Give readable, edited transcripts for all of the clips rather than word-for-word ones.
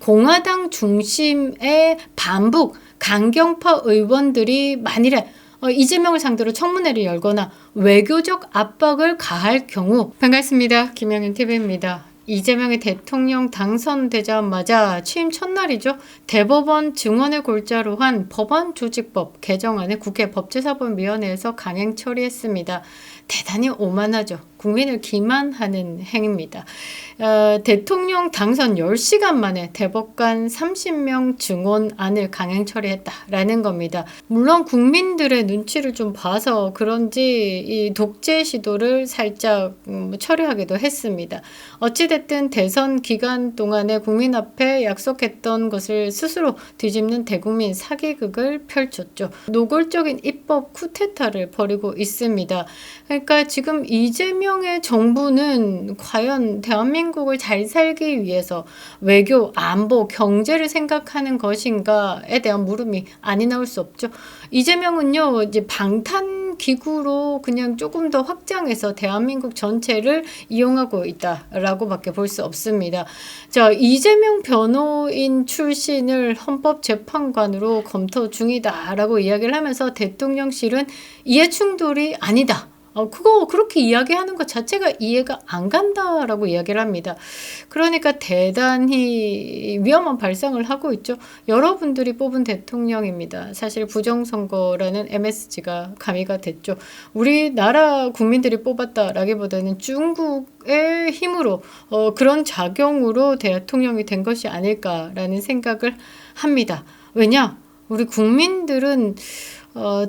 공화당 중심의 반북 강경파 의원들이 만일에 이재명을 상대로 청문회를 열거나 외교적 압박을 가할 경우. 반갑습니다. 김영윤 TV입니다. 이재명이 대통령 당선되자마자 취임 첫날이죠. 대법원 증언을 골자로 한 법안조직법 개정안을 국회 법제사법위원회에서 강행 처리했습니다. 대단히 오만하죠. 국민을 기만하는 행위입니다. 대통령 당선 10시간 만에 대법관 30명 증언안을 강행 처리했다라는 겁니다. 물론 국민들의 눈치를 좀 봐서 그런지 이 독재 시도를 살짝 처리하기도 했습니다. 어찌됐든 대선 기간 동안에 국민 앞에 약속했던 것을 스스로 뒤집는 대국민 사기극을 펼쳤죠. 노골적인 입법 쿠데타를 벌이고 있습니다. 그러니까 지금 이재명의 정부는 과연 대한민국을 잘 살기 위해서 외교, 안보, 경제를 생각하는 것인가에 대한 물음이 아니 나올 수 없죠. 이재명은요, 이제 방탄기구로 그냥 조금 더 확장해서 대한민국 전체를 이용하고 있다라고밖에 볼 수 없습니다. 자, 이재명 변호인 출신을 헌법재판관으로 검토 중이다라고 이야기를 하면서 대통령실은 이해충돌이 아니다. 그거 그렇게 이야기하는 것 자체가 이해가 안 간다라고 이야기를 합니다. 그러니까 대단히 위험한 발상을 하고 있죠. 여러분들이 뽑은 대통령입니다. 사실 부정선거라는 MSG가 가미가 됐죠. 우리나라 국민들이 뽑았다라기보다는 중국의 힘으로 그런 작용으로 대통령이 된 것이 아닐까라는 생각을 합니다. 왜냐? 우리 국민들은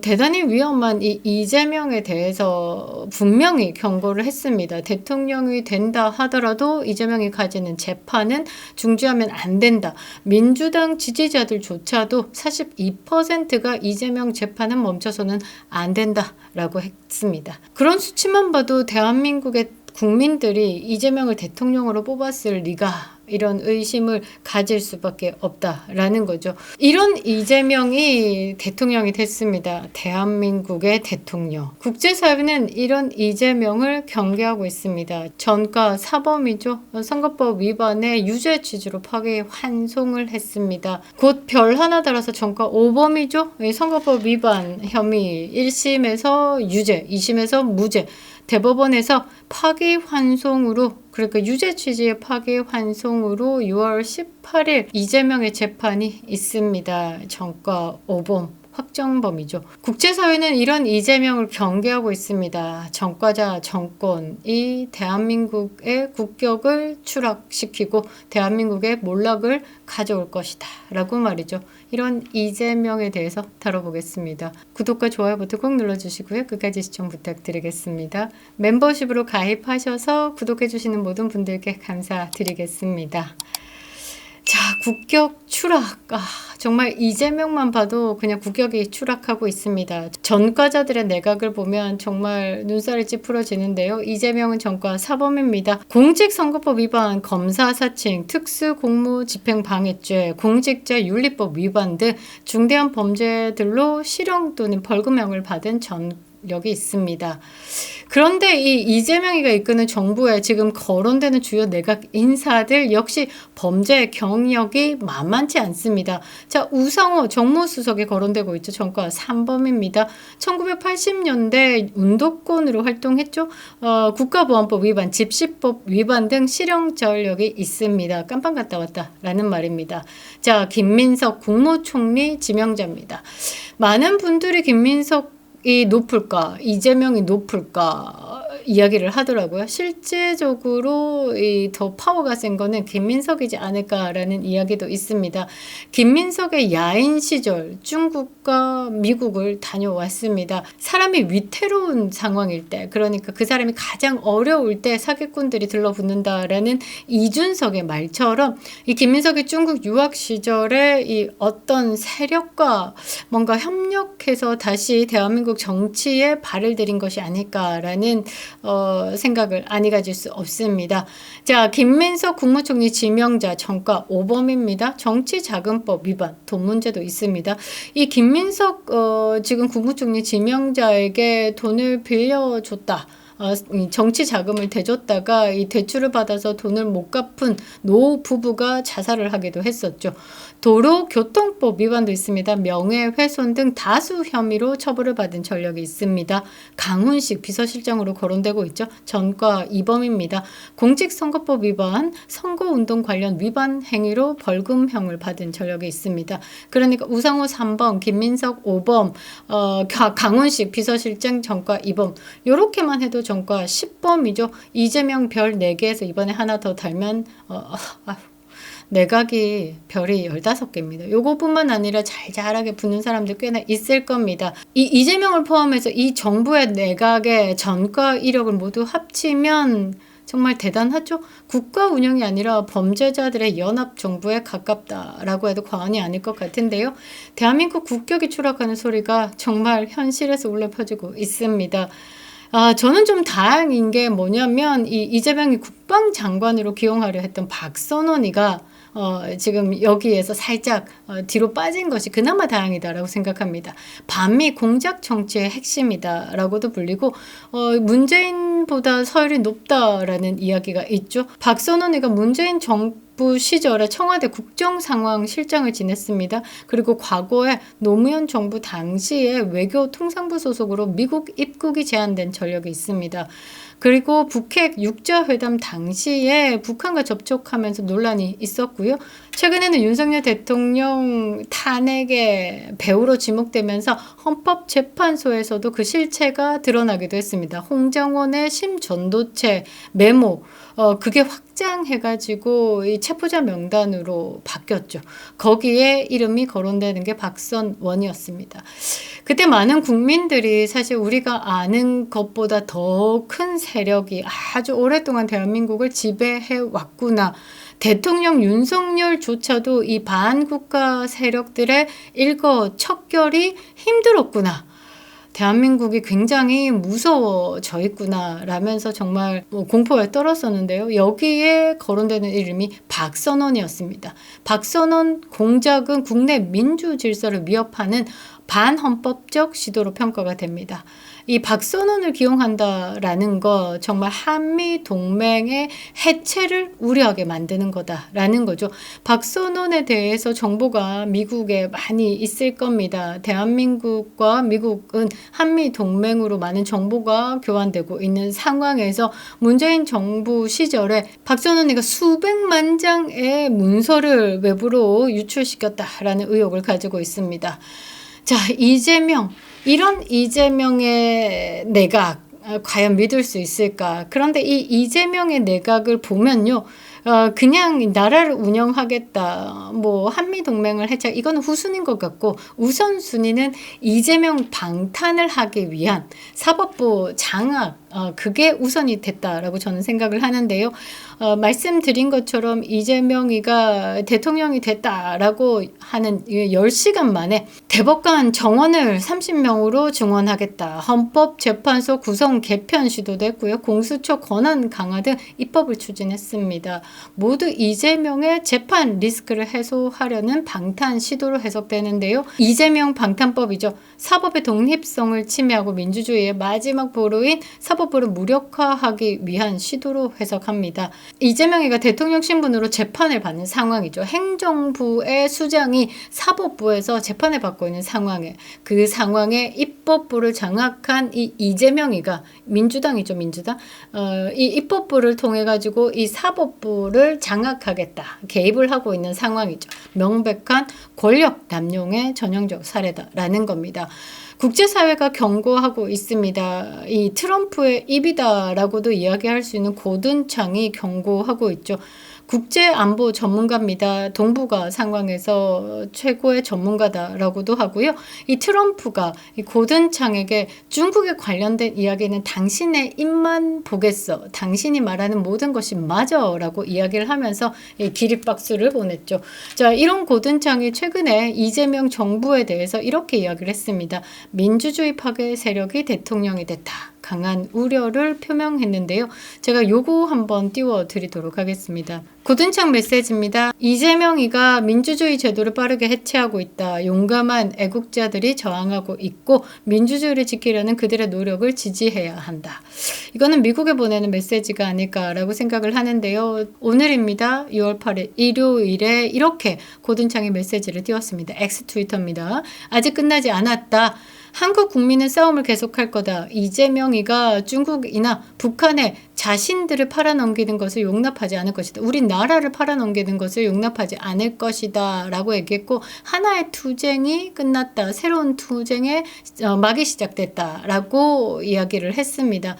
대단히 위험한 이 이재명에 대해서 분명히 경고를 했습니다. 대통령이 된다 하더라도 이재명이 가지는 재판은 중지하면 안 된다. 민주당 지지자들조차도 42%가 이재명 재판은 멈춰서는 안 된다라고 했습니다. 그런 수치만 봐도 대한민국의 국민들이 이재명을 대통령으로 뽑았을 리가, 이런 의심을 가질 수밖에 없다라는 거죠. 이런 이재명이 대통령이 됐습니다. 대한민국의 대통령. 국제사회는 이런 이재명을 경계하고 있습니다. 전과 사범이죠. 선거법 위반의 유죄 취지로 파기 환송을 했습니다. 곧 별 하나 달아서 전과 5범이죠. 선거법 위반 혐의 1심에서 유죄, 2심에서 무죄, 대법원에서 파기환송으로, 그러니까 유죄 취지의 파기환송으로 6월 18일 이재명의 재판이 있습니다. 전과 5범. 확정범이죠. 국제사회는 이런 이재명을 경계하고 있습니다. 전과자 정권이 대한민국의 국격을 추락시키고 대한민국의 몰락을 가져올 것이다 라고 말이죠. 이런 이재명에 대해서 다뤄보겠습니다. 구독과 좋아요 버튼 꼭 눌러주시고요. 끝까지 시청 부탁드리겠습니다. 멤버십으로 가입하셔서 구독해주시는 모든 분들께 감사드리겠습니다. 자, 국격 추락. 정말 이재명만 봐도 그냥 국격이 추락하고 있습니다. 전과자들의 내각을 보면 정말 눈살이 찌푸러지는데요. 이재명은 전과 사범입니다. 공직선거법 위반, 검사사칭, 특수공무집행방해죄, 공직자윤리법 위반 등 중대한 범죄들로 실형 또는 벌금형을 받은 전력이 있습니다. 그런데 이 이재명이가 이끄는 정부에 지금 거론되는 주요 내각 인사들 역시 범죄 경력이 만만치 않습니다. 자, 우상호 정무수석이 거론되고 있죠. 전과 3범입니다. 1980년대 운동권으로 활동했죠. 국가보안법 위반, 집시법 위반 등 실형 전력이 있습니다. 깜빵 갔다 왔다라는 말입니다. 자, 김민석 국무총리 지명자입니다. 많은 분들이 김민석이 높을까, 이재명이 높을까 이야기를 하더라고요. 실제적으로 더 파워가 센 거는 김민석이지 않을까라는 이야기도 있습니다. 김민석의 야인 시절 중국과 미국을 다녀왔습니다. 사람이 위태로운 상황일 때, 그러니까 그 사람이 가장 어려울 때 사기꾼들이 들러붙는다라는 이준석의 말처럼 이 김민석이 중국 유학 시절에 이 어떤 세력과 뭔가 협력해서 다시 대한민국 정치에 발을 들인 것이 아닐까라는 생각을 아니 가질 수 없습니다. 자, 김민석 국무총리 지명자 전과 5범입니다. 정치자금법 위반, 돈 문제도 있습니다. 이 김민석 지금 국무총리 지명자에게 돈을 빌려줬다 이 정치 자금을 대줬다가 이 대출을 받아서 돈을 못 갚은 노 부부가 자살을 하기도 했었죠. 도로교통법 위반도 있습니다. 명예훼손 등 다수 혐의로 처벌을 받은 전력이 있습니다. 강훈식 비서실장으로 거론되고 있죠. 전과 이범입니다. 공직선거법 위반, 선거운동 관련 위반 행위로 벌금형을 받은 전력이 있습니다. 그러니까 우상호 3범, 김민석 5범, 강훈식 비서실장 전과 2범 요렇게만 해도 전과 10범이죠. 이재명 별 4개에서 이번에 하나 더 달면 내각이 별이 15개입니다. 요거뿐만 아니라 잘잘하게 붙는 사람들 꽤나 있을 겁니다. 이 이재명을 포함해서 이 정부의 내각의 전과 이력을 모두 합치면 정말 대단하죠. 국가 운영이 아니라 범죄자들의 연합 정부에 가깝다라고 해도 과언이 아닐 것 같은데요. 대한민국 국격이 추락하는 소리가 정말 현실에서 울려 퍼지고 있습니다. 저는 좀 다행인 게 뭐냐면 이 이재명이 국방장관으로 기용하려 했던 박선원이가 지금 여기에서 살짝 뒤로 빠진 것이 그나마 다행이다라고 생각합니다. 반미 공작 정치의 핵심이다라고도 불리고 문재인보다 서열이 높다라는 이야기가 있죠. 박선원이가 문재인 정부 시절에 청와대 국정상황실장을 지냈습니다. 그리고 과거에 노무현 정부 당시에 외교통상부 소속으로 미국 입국이 제한된 전력이 있습니다. 그리고 북핵 육자회담 당시에 북한과 접촉하면서 논란이 있었고요. 최근에는 윤석열 대통령 탄핵의 배우로 지목되면서 헌법재판소에서도 그 실체가 드러나기도 했습니다. 홍정원의 심전도체 메모 그게 확장해가지고 이 체포자 명단으로 바뀌었죠. 거기에 이름이 거론되는 게 박선원이었습니다. 그때 많은 국민들이 사실 우리가 아는 것보다 더 큰 세력이 아주 오랫동안 대한민국을 지배해 왔구나. 대통령 윤석열조차도 이 반국가 세력들의 일거척결이 힘들었구나. 대한민국이 굉장히 무서워져 있구나 라면서 정말 공포에 떨었었는데요. 여기에 거론되는 이름이 박선원이었습니다. 박선원 공작은 국내 민주 질서를 위협하는 반헌법적 시도로 평가가 됩니다. 이 박선원을 기용한다라는 거 정말 한미 동맹의 해체를 우려하게 만드는 거다라는 거죠. 박선원에 대해서 정보가 미국에 많이 있을 겁니다. 대한민국과 미국은 한미 동맹으로 많은 정보가 교환되고 있는 상황에서 문재인 정부 시절에 박선원이가 수백만 장의 문서를 외부로 유출시켰다라는 의혹을 가지고 있습니다. 자, 이런 이재명의 내각 과연 믿을 수 있을까? 그런데 이 이재명의 내각을 보면요. 그냥 나라를 운영하겠다, 뭐 한미동맹을 해체, 이건 후순인 것 같고 우선순위는 이재명 방탄을 하기 위한 사법부 장악, 그게 우선이 됐다라고 저는 생각을 하는데요. 말씀드린 것처럼 이재명이가 대통령이 됐다라고 하는 10시간 만에 대법관 정원을 30명으로 증원하겠다. 헌법재판소 구성 개편 시도도 했고요. 공수처 권한 강화 등 입법을 추진했습니다. 모두 이재명의 재판 리스크를 해소하려는 방탄 시도로 해석되는데요. 이재명 방탄법이죠. 사법의 독립성을 침해하고 민주주의의 마지막 보루인 사법부를 무력화하기 위한 시도로 해석합니다. 이재명이가 대통령 신분으로 재판을 받는 상황이죠. 행정부의 수장이 사법부에서 재판을 받고 있는 상황에 그 상황에 입법부를 장악한 이 이재명이가 민주당이죠. 민주당. 이 입법부를 통해 가지고 이 사법부를 장악하겠다. 개입을 하고 있는 상황이죠. 명백한 권력 남용의 전형적 사례다라는 겁니다. 국제사회가 경고하고 있습니다. 이 트럼프의 입이다라고도 이야기할 수 있는 고든창이 경고하고 있죠. 국제안보 전문가입니다. 동북아 상황에서 최고의 전문가다라고도 하고요. 이 트럼프가 이 고든창에게 중국에 관련된 이야기는 당신의 입만 보겠어. 당신이 말하는 모든 것이 맞아 라고 이야기를 하면서 기립박수를 보냈죠. 자, 이런 고든창이 최근에 이재명 정부에 대해서 이렇게 이야기를 했습니다. 민주주의 파괴 세력이 대통령이 됐다. 강한 우려를 표명했는데요. 제가 요거 한번 띄워드리도록 하겠습니다. 고든창 메시지입니다. 이재명이가 민주주의 제도를 빠르게 해체하고 있다. 용감한 애국자들이 저항하고 있고 민주주의를 지키려는 그들의 노력을 지지해야 한다. 이거는 미국에 보내는 메시지가 아닐까라고 생각을 하는데요. 오늘입니다. 6월 8일 일요일에 이렇게 고든창이 메시지를 띄웠습니다. X 트위터입니다. 아직 끝나지 않았다. 한국 국민은 싸움을 계속할 거다. 이재명이가 중국이나 북한에 자신들을 팔아넘기는 것을 용납하지 않을 것이다. 우리 나라를 팔아넘기는 것을 용납하지 않을 것이다 라고 얘기했고, 하나의 투쟁이 끝났다. 새로운 투쟁의 막이 시작됐다 라고 이야기를 했습니다.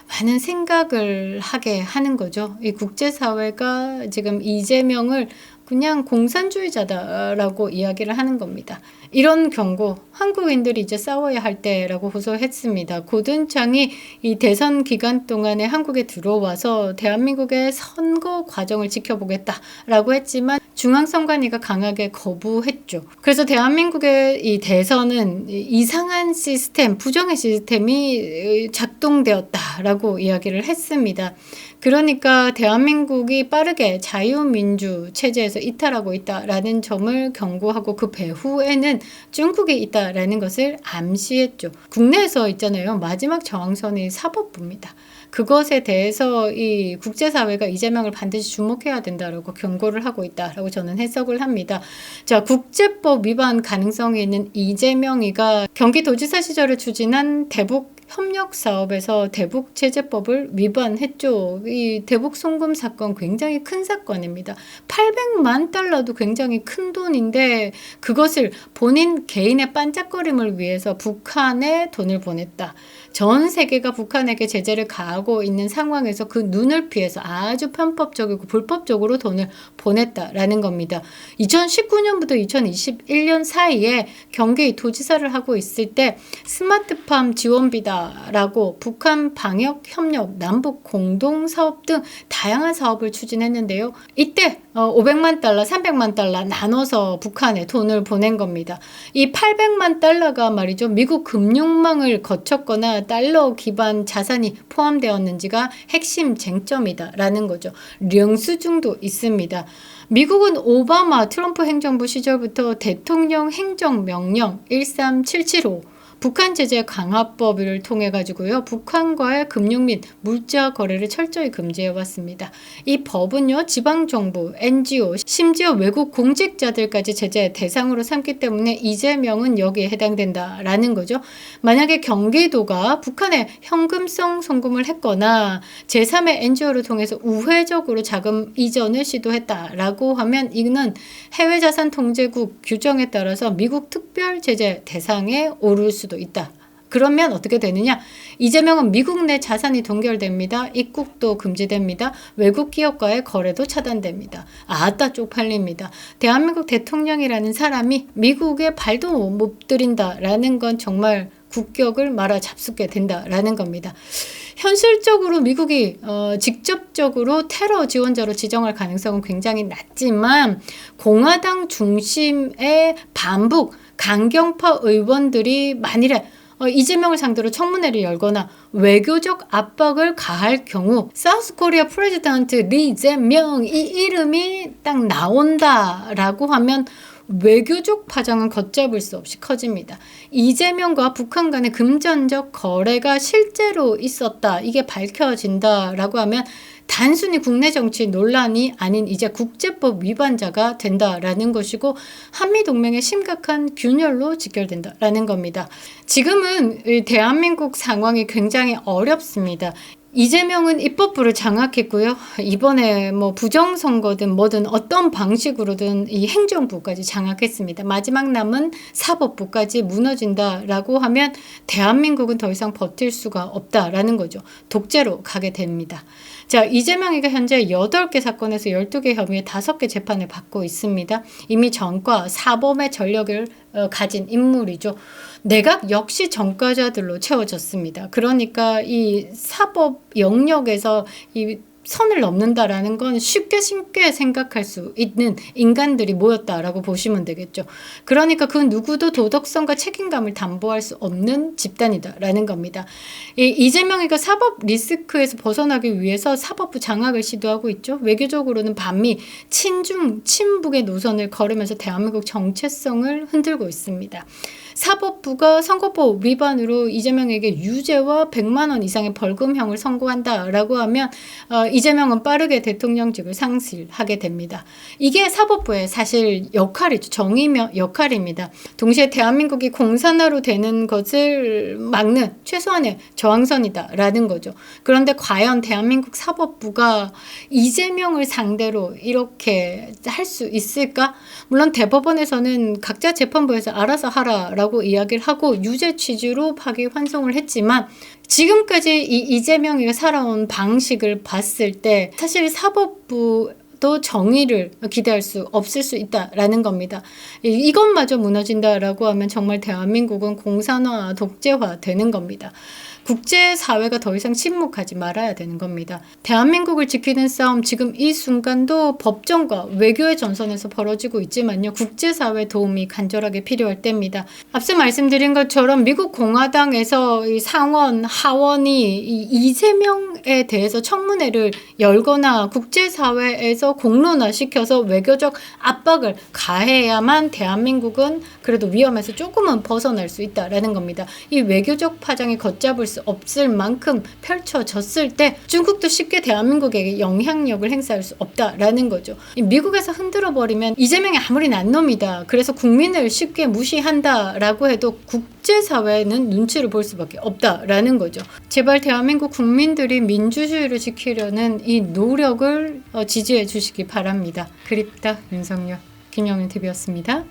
많은 생각을 하게 하는 거죠. 이 국제사회가 지금 이재명을 그냥 공산주의자다라고 이야기를 하는 겁니다. 이런 경고, 한국인들이 이제 싸워야 할 때라고 호소했습니다. 고든창이 이 대선 기간 동안에 한국에 들어와서 대한민국의 선거 과정을 지켜보겠다라고 했지만 중앙선관위가 강하게 거부했죠. 그래서 대한민국의 이 대선은 이상한 시스템, 부정의 시스템이 작동되었다라고 이야기를 했습니다. 그러니까 대한민국이 빠르게 자유민주 체제에서 이탈하고 있다라는 점을 경고하고 그 배후에는 중국이 있다라는 것을 암시했죠. 국내에서 있잖아요. 마지막 저항선이 사법부입니다. 그것에 대해서 이 국제사회가 이재명을 반드시 주목해야 된다라고 경고를 하고 있다라고 저는 해석을 합니다. 자, 국제법 위반 가능성이 있는 이재명이가 경기도지사 시절에 추진한 대북 협력 사업에서 대북제재법을 위반했죠. 이 대북 송금 사건 굉장히 큰 사건입니다. 800만 달러도 굉장히 큰 돈인데 그것을 본인 개인의 반짝거림을 위해서 북한에 돈을 보냈다. 전 세계가 북한에게 제재를 가하고 있는 상황에서 그 눈을 피해서 아주 편법적이고 불법적으로 돈을 보냈다라는 겁니다. 2019년부터 2021년 사이에 경기도지사를 하고 있을 때 스마트팜 지원비다라고 북한 방역협력, 남북 공동사업 등 다양한 사업을 추진했는데요. 이때 500만 달러, 300만 달러 나눠서 북한에 돈을 보낸 겁니다. 이 800만 달러가 말이죠. 미국 금융망을 거쳤거나 달러 기반 자산이 포함되었는지가 핵심 쟁점이다라는 거죠. 영수증도 있습니다. 미국은 오바마 트럼프 행정부 시절부터 대통령 행정명령 13775 북한 제재 강화법을 통해 가지고요. 북한과의 금융 및 물자 거래를 철저히 금지해 왔습니다. 이 법은요. 지방 정부, NGO, 심지어 외국 공직자들까지 제재 대상으로 삼기 때문에 이재명은 여기에 해당된다라는 거죠. 만약에 경기도가 북한에 현금성 송금을 했거나 제3의 NGO를 통해서 우회적으로 자금 이전을 시도했다라고 하면 이는 해외 자산 통제국 규정에 따라서 미국 특별 제재 대상에 오를 수도 있다. 그러면 어떻게 되느냐? 이재명은 미국 내 자산이 동결됩니다. 입국도 금지됩니다. 외국 기업과의 거래도 차단됩니다. 아따 쪽팔립니다. 대한민국 대통령이라는 사람이 미국에 발도 못 들인다라는 건 정말 국격을 말아 잡수게 된다라는 겁니다. 현실적으로 미국이 직접적으로 테러 지원자로 지정할 가능성은 굉장히 낮지만 공화당 중심의 반북 강경파 의원들이 만일에 이재명을 상대로 청문회를 열거나 외교적 압박을 가할 경우 사우스코리아 프레지던트 리재명 이 이름이 딱 나온다라고 하면 외교적 파장은 걷잡을 수 없이 커집니다. 이재명과 북한 간의 금전적 거래가 실제로 있었다. 이게 밝혀진다라고 하면 단순히 국내 정치 논란이 아닌 이제 국제법 위반자가 된다라는 것이고 한미동맹의 심각한 균열로 직결된다라는 겁니다. 지금은 대한민국 상황이 굉장히 어렵습니다. 이재명은 입법부를 장악했고요. 이번에 뭐 부정선거든 뭐든 어떤 방식으로든 이 행정부까지 장악했습니다. 마지막 남은 사법부까지 무너진다라고 하면 대한민국은 더 이상 버틸 수가 없다라는 거죠. 독재로 가게 됩니다. 자, 이재명이가 현재 8개 사건에서 12개 혐의에 5개 재판을 받고 있습니다. 이미 전과 사범의 전력을 가진 인물이죠. 내각 역시 전과자들로 채워졌습니다. 그러니까 이 사법 영역에서 이 선을 넘는다라는 건 쉽게 생각할 수 있는 인간들이 모였다라고 보시면 되겠죠. 그러니까 그 누구도 도덕성과 책임감을 담보할 수 없는 집단이다라는 겁니다. 이재명이가 사법 리스크에서 벗어나기 위해서 사법부 장악을 시도하고 있죠. 외교적으로는 반미, 친중, 친북의 노선을 걸으면서 대한민국 정체성을 흔들고 있습니다. 사법부가 선거법 위반으로 이재명에게 유죄와 100만 원 이상의 벌금형을 선고한다라고 하면 이재명은 빠르게 대통령직을 상실하게 됩니다. 이게 사법부의 사실 역할이죠. 정의명 역할입니다. 동시에 대한민국이 공산화로 되는 것을 막는 최소한의 저항선이다라는 거죠. 그런데 과연 대한민국 사법부가 이재명을 상대로 이렇게 할 수 있을까? 물론 대법원에서는 각자 재판부에서 알아서 하라라고 이야기를 하고 유죄 취지로 파기환송을 했지만 지금까지 이재명이가 살아온 방식을 봤을 때 사실 사법부도 정의를 기대할 수 없을 수 있다라는 겁니다. 이것마저 무너진다라고 하면 정말 대한민국은 공산화, 독재화 되는 겁니다. 국제사회가 더 이상 침묵하지 말아야 되는 겁니다. 대한민국을 지키는 싸움 지금 이 순간도 법정과 외교의 전선에서 벌어지고 있지만요. 국제사회 도움이 간절하게 필요할 때입니다. 앞서 말씀드린 것처럼 미국 공화당에서 이 상원, 하원이 이재명에 대해서 청문회를 열거나 국제사회에서 공론화시켜서 외교적 압박을 가해야만 대한민국은 그래도 위험에서 조금은 벗어날 수 있다라는 겁니다. 이 외교적 파장이 걷잡을 수 없을 만큼 펼쳐졌을 때 중국도 쉽게 대한민국에게 영향력을 행사할 수 없다라는 거죠. 미국에서 흔들어버리면 이재명이 아무리 난놈이다. 그래서 국민을 쉽게 무시한다라고 해도 국제사회는 눈치를 볼 수밖에 없다라는 거죠. 제발 대한민국 국민들이 민주주의를 지키려는 이 노력을 지지해 주시기 바랍니다. 그립다 윤석열, 김영윤TV였습니다.